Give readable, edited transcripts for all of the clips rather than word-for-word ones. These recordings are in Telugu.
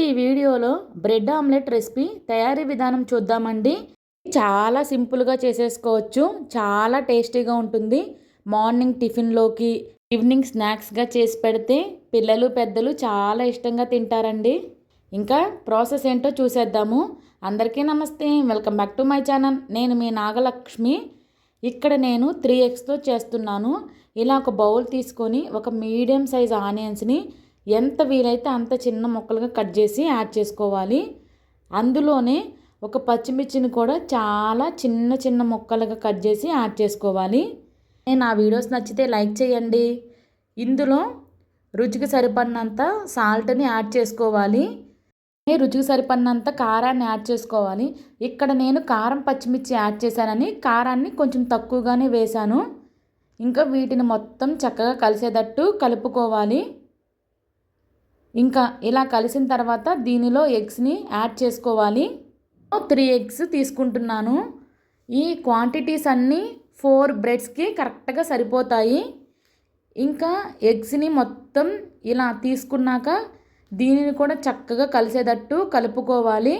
ఈ వీడియోలో బ్రెడ్ ఆమ్లెట్ రెసిపీ తయారీ విధానం చూద్దామండి. చాలా సింపుల్గా చేసేసుకోవచ్చు, చాలా టేస్టీగా ఉంటుంది. మార్నింగ్ టిఫిన్లోకి, ఈవినింగ్ స్నాక్స్గా చేసి పెడితే పిల్లలు పెద్దలు చాలా ఇష్టంగా తింటారండి. ఇంకా ప్రాసెస్ ఏంటో చూసేద్దాము. అందరికీ నమస్తే, welcome back to my channel. నేను మీ నాగలక్ష్మి. ఇక్కడ నేను 3 eggsతో చేస్తున్నాను. ఇలా ఒక బౌల్ తీసుకొని ఒక మీడియం సైజ్ ఆనియన్స్ని ఎంత వీలైతే అంత చిన్న ముక్కలుగా కట్ చేసి యాడ్ చేసుకోవాలి. అందులోనే ఒక పచ్చిమిర్చిని కూడా చాలా చిన్న చిన్న ముక్కలుగా కట్ చేసి యాడ్ చేసుకోవాలి. నా వీడియోస్ నచ్చితే లైక్ చేయండి. ఇందులో రుచికి సరిపడినంత సాల్ట్ని యాడ్ చేసుకోవాలి. రుచికి సరిపడినంత కారాన్ని యాడ్ చేసుకోవాలి. ఇక్కడ నేను కారం పచ్చిమిర్చి యాడ్ చేశానని కారాన్ని కొంచెం తక్కువగానే వేశాను. ఇంకా వీటిని మొత్తం చక్కగా కలిసేటట్టు కలుపుకోవాలి. ఇంకా ఇలా కలిసిన తర్వాత దీనిలో ఎగ్స్ని యాడ్ చేసుకోవాలి. 3 eggs తీసుకుంటున్నాను. ఈ క్వాంటిటీస్ అన్నీ 4 బ్రెడ్స్కి కరెక్ట్గా సరిపోతాయి. ఇంకా ఎగ్స్ని మొత్తం ఇలా తీసుకున్నాక దీనిని కూడా చక్కగా కలిసేటట్టు కలుపుకోవాలి.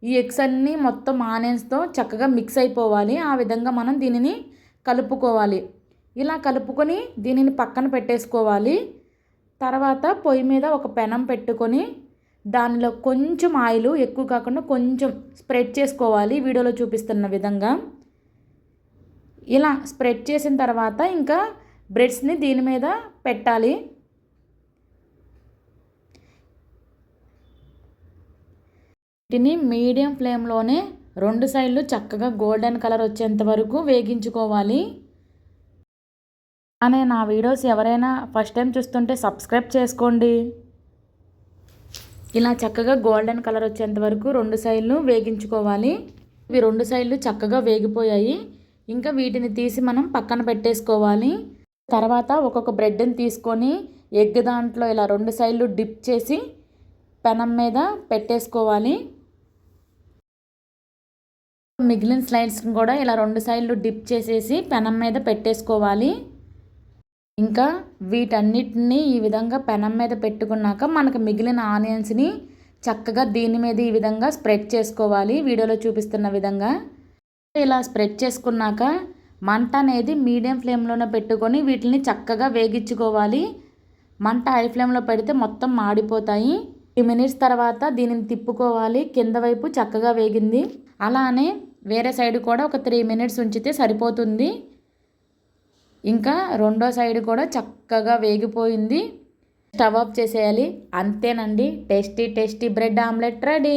ఈ ఎగ్స్ అన్నీ మొత్తం ఆనియన్స్తో చక్కగా మిక్స్ అయిపోవాలి. ఆ విధంగా మనం దీనిని కలుపుకోవాలి. ఇలా కలుపుకొని దీనిని పక్కన పెట్టేసుకోవాలి. తర్వాత పొయ్యి మీద ఒక పెనం పెట్టుకొని దానిలో కొంచెం ఆయిల్, ఎక్కువ కాకుండా కొంచెం స్ప్రెడ్ చేసుకోవాలి. వీడియోలో చూపిస్తున్న విధంగా ఇలా స్ప్రెడ్ చేసిన తర్వాత ఇంకా బ్రెడ్స్ని దీని మీద పెట్టాలి. వీటిని మీడియం ఫ్లేమ్లోనే 2 సైడ్లు చక్కగా గోల్డెన్ కలర్ వచ్చేంత వరకు వేగించుకోవాలి. అనే నా వీడియోస్ ఎవరైనా ఫస్ట్ టైం చూస్తుంటే సబ్స్క్రైబ్ చేసుకోండి. ఇలా చక్కగా గోల్డెన్ కలర్ వచ్చేంత వరకు 2 సైడ్లు వేగించుకోవాలి. ఇవి 2 సైడ్లు చక్కగా వేగిపోయాయి. ఇంకా వీటిని తీసి మనం పక్కన పెట్టేసుకోవాలి. తర్వాత ఒక్కొక్క బ్రెడ్ని తీసుకొని ఎగ్ దాంట్లో ఇలా 2 సైడ్లు డిప్ చేసి పెనం మీద పెట్టేసుకోవాలి. మిగిలిన స్లైడ్స్ని కూడా ఇలా 2 సైడ్లు డిప్ చేసేసి పెనం మీద పెట్టేసుకోవాలి. ఇంకా వీటన్నిటిని ఈ విధంగా పెనం మీద పెట్టుకున్నాక మనకు మిగిలిన ఆనియన్స్ని చక్కగా దీని మీద ఈ విధంగా స్ప్రెడ్ చేసుకోవాలి. వీడియోలో చూపిస్తున్న విధంగా ఇలా స్ప్రెడ్ చేసుకున్నాక మంట అనేది మీడియం ఫ్లేమ్లోనే పెట్టుకొని వీటిని చక్కగా వేగించుకోవాలి. మంట హై ఫ్లేమ్లో పెడితే మొత్తం మాడిపోతాయి. 3 minutes తర్వాత దీనిని తిప్పుకోవాలి. కింద వైపు చక్కగా వేగింది. అలానే వేరే సైడ్ కూడా ఒక 3 minutes ఉంచితే సరిపోతుంది. ఇంకా రెండో సైడ్ కూడా చక్కగా వేగిపోయింది. స్టవ్ ఆఫ్ చేసేయాలి. అంతేనండి, tasty tasty bread omelette ready.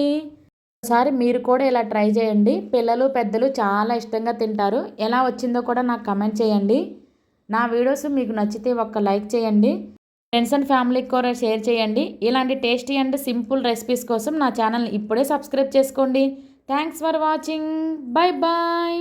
ఒకసారి మీరు కూడా ఇలా ట్రై చేయండి. పిల్లలు పెద్దలు చాలా ఇష్టంగా తింటారు. ఎలా వచ్చిందో కూడా నాకు కమెంట్ చేయండి. నా వీడియోస్ మీకు నచ్చితే ఒక్క లైక్ చేయండి. ఫ్రెండ్స్ అండ్ ఫ్యామిలీకి కూడా షేర్ చేయండి. ఇలాంటి టేస్టీ అండ్ సింపుల్ రెసిపీస్ కోసం నా ఛానల్ని ఇప్పుడే సబ్స్క్రైబ్ చేసుకోండి. Thanks for watching. Bye bye.